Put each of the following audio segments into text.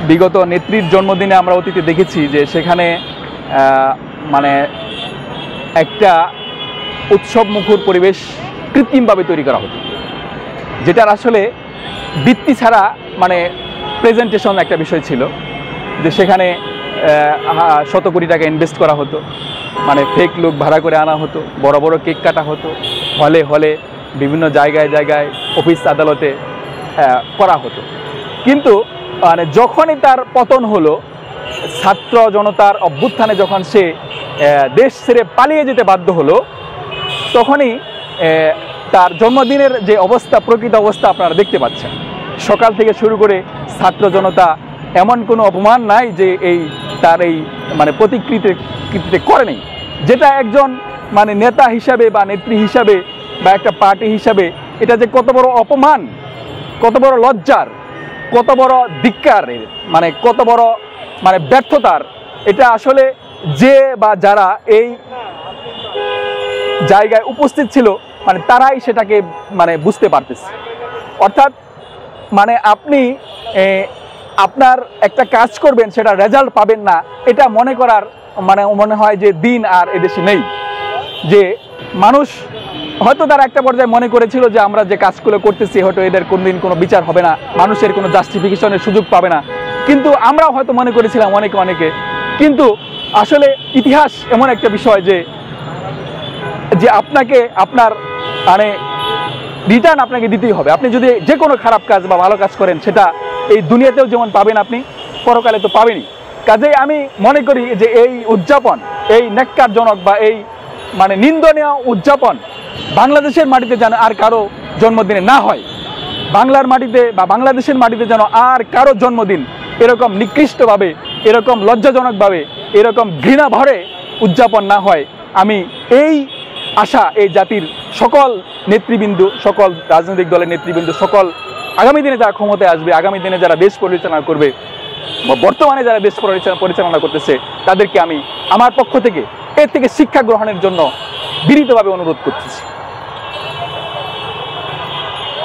বিগত নেত্রীর জন্মদিনে আমরা অতীতে দেখেছি যে সেখানে মানে একটা উৎসবমুখর পরিবেশ কৃত্রিমভাবে তৈরি করা হতো, যেটার আসলে বৃত্তি ছাড়া মানে প্রেজেন্টেশন একটা বিষয় ছিল, যে সেখানে শত কোটি টাকা ইনভেস্ট করা হতো, মানে ফেক লোক ভাড়া করে আনা হতো, বড় বড় কেক কাটা হতো, হলে হলে বিভিন্ন জায়গায় জায়গায় অফিস আদালতে করা হতো। কিন্তু মানে যখনই তার পতন হলো, ছাত্র জনতার অভ্যুত্থানে যখন সে দেশ ছেড়ে পালিয়ে যেতে বাধ্য হলো, তখনই তার জন্মদিনের যে অবস্থা, প্রকৃত অবস্থা আপনারা দেখতে পাচ্ছেন। সকাল থেকে শুরু করে ছাত্র জনতা এমন কোনো অপমান নাই যে তার মানে প্রতিকৃতিতে করেনি, যেটা একজন মানে নেতা হিসাবে বা নেত্রী হিসাবে বা একটা পার্টি হিসাবে এটা যে কত বড় অপমান, কত বড় লজ্জার, কত বড় ধিক্কারের, মানে কত বড় মানে ব্যর্থতার, এটা আসলে যে বা যারা এই জায়গায় উপস্থিত ছিল মানে তারাই সেটাকে মানে বুঝতে পারতেছে। অর্থাৎ মানে আপনি আপনার একটা কাজ করবেন, সেটা রেজাল্ট পাবেন না, এটা মনে করার মানে মনে হয় যে দিন আর এদেশে নেই। যে মানুষ হয়তো তারা একটা পর্যায়ে মনে করেছিল যে আমরা যে কাজগুলো করতেছি হয়তো এদের কোনদিন কোনো বিচার হবে না, মানুষের কোনো জাস্টিফিকেশনের সুযোগ পাবে না, কিন্তু আমরাও হয়তো মনে করেছিলাম অনেকে। কিন্তু আসলে ইতিহাস এমন একটা বিষয় যে আপনাকে আপনার মানে রিটার্ন আপনাকে দিতেই হবে। আপনি যদি যে কোনো খারাপ কাজ বা ভালো কাজ করেন, সেটা এই দুনিয়াতেও যেমন পাবেন, আপনি পরকালে তো পাবেনই। কাজেই আমি মনে করি যে এই উদযাপন, এই ন্যাক্কারজনক বা এই মানে নিন্দনীয় উদযাপন বাংলাদেশের মাটিতে যেন আর কারো জন্মদিনে না হয়, বাংলার মাটিতে বা বাংলাদেশের মাটিতে যেন আর কারো জন্মদিন এরকম নিকৃষ্টভাবে, এরকম লজ্জাজনকভাবে, এরকম ঘৃণা ভরে উদযাপন না হয়। আমি এই আশা এই জাতির সকল নেতৃবৃন্দ, সকল রাজনৈতিক দলের নেতৃবৃন্দ, সকল আগামী দিনে যারা ক্ষমতায় আসবে, আগামী দিনে যারা দেশ পরিচালনা করবে বা বর্তমানে যারা দেশ পরিচালনা করতেছে, তাদেরকে আমি আমার পক্ষ থেকে এর থেকে শিক্ষা গ্রহণের জন্য বিনীতভাবে অনুরোধ করতেছি।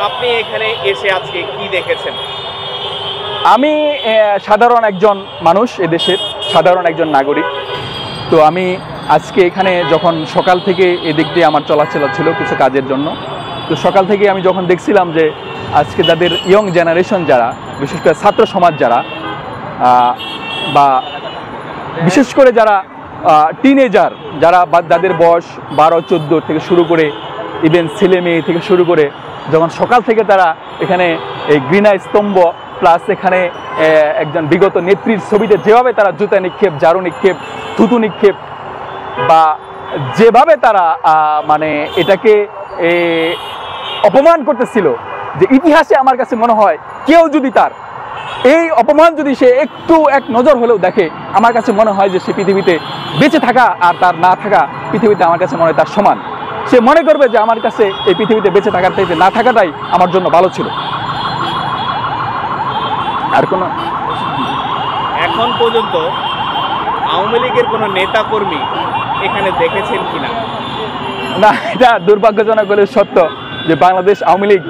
আপনি এখানে এসে আজকে কি দেখেছেন? আমি সাধারণ একজন মানুষ, এদেশের সাধারণ একজন নাগরিক। তো আমি আজকে এখানে যখন সকাল থেকে এদিক দিয়ে আমার চলাচল ছিল কিছু কাজের জন্য, তো সকাল থেকে আমি যখন দেখছিলাম যে আজকে যাদের ইয়ং জেনারেশন যারা, বিশেষ করে ছাত্র সমাজ যারা বা বিশেষ করে যারা টিনেজার, যারা যাদের বয়স 12-14 থেকে শুরু করে ইভেন ছেলে মেয়ে থেকে শুরু করে, যখন সকাল থেকে তারা এখানে এই ঘৃণা স্তম্ভ প্লাস এখানে একজন বিগত নেত্রীর ছবিতে যেভাবে তারা জুতা নিক্ষেপ, ঝাড়ু নিক্ষেপ, থুতু নিক্ষেপ বা যেভাবে তারা মানে এটাকে অপমান করতেছিল, যে ইতিহাসে আমার কাছে মনে হয় কেউ যদি তার এই অপমান যদি সে একটু এক নজর হলেও দেখে, আমার কাছে মনে হয় যে সে পৃথিবীতে বেঁচে থাকা আর তার না থাকা পৃথিবীতে আমার কাছে মনে হয় তার সমান। সে মনে করবে যে আমার কাছে এই পৃথিবীতে বেঁচে থাকার চাইতে না থাকাটাই আমার জন্য ভালো ছিল। আর কোনো এখন পর্যন্ত আওয়ামী লীগের কোনো নেতা কর্মী এখানে দেখেছেন কিনা? না, এটা দুর্ভাগ্যজনক বলে সত্য যে বাংলাদেশ আওয়ামী লীগ,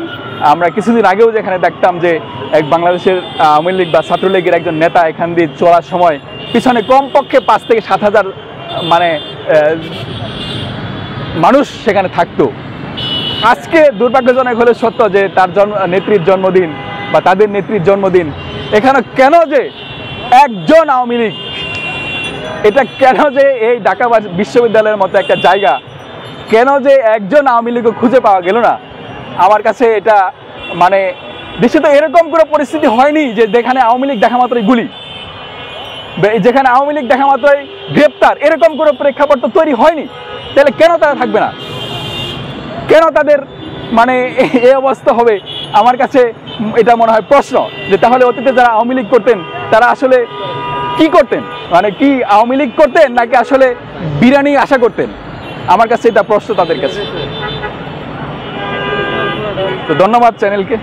আমরা কিছুদিন আগেও যেখানে দেখতাম যে এক বাংলাদেশের আওয়ামী লীগ বা ছাত্রলীগের একজন নেতা এখান দিয়ে চলার সময় পিছনে কমপক্ষে 5 থেকে 7 হাজার মানে মানুষ সেখানে থাকতো। আজকে দুর্ভাগ্যজনক হলে সত্য যে তার নেত্রীর জন্মদিন বা তাদের নেত্রীর জন্মদিন, এখানে কেন যে একজন আওয়ামী লীগ, এটা কেন যে এই ঢাকা বিশ্ববিদ্যালয়ের মতো একটা জায়গা, কেন যে একজন আওয়ামী লীগও খুঁজে পাওয়া গেল না, আমার কাছে এটা মানে দেশে তো এরকম কোনো পরিস্থিতি হয়নি যে যেখানে আওয়ামী লীগ দেখা মাত্রই গুলি, যেখানে আওয়ামী লীগ দেখা মাত্রই গ্রেপ্তার, এরকম কোনো প্রেক্ষাপট তো তৈরি হয়নি। তাহলে কেন তারা থাকবে না, কেন তাদের মানে এই অবস্থা হবে? আমার কাছে এটা মনে হয় প্রশ্ন যে তাহলে অতীতে যারা আওয়ামী লীগ করতেন তারা আসলে কি করতেন, মানে কি আওয়ামী লীগ করতেন নাকি আসলে বিরিয়ানি আশা করতেন? আমার কাছে এটা প্রশ্ন তাদের কাছে। তো ধন্যবাদ চ্যানেলকে।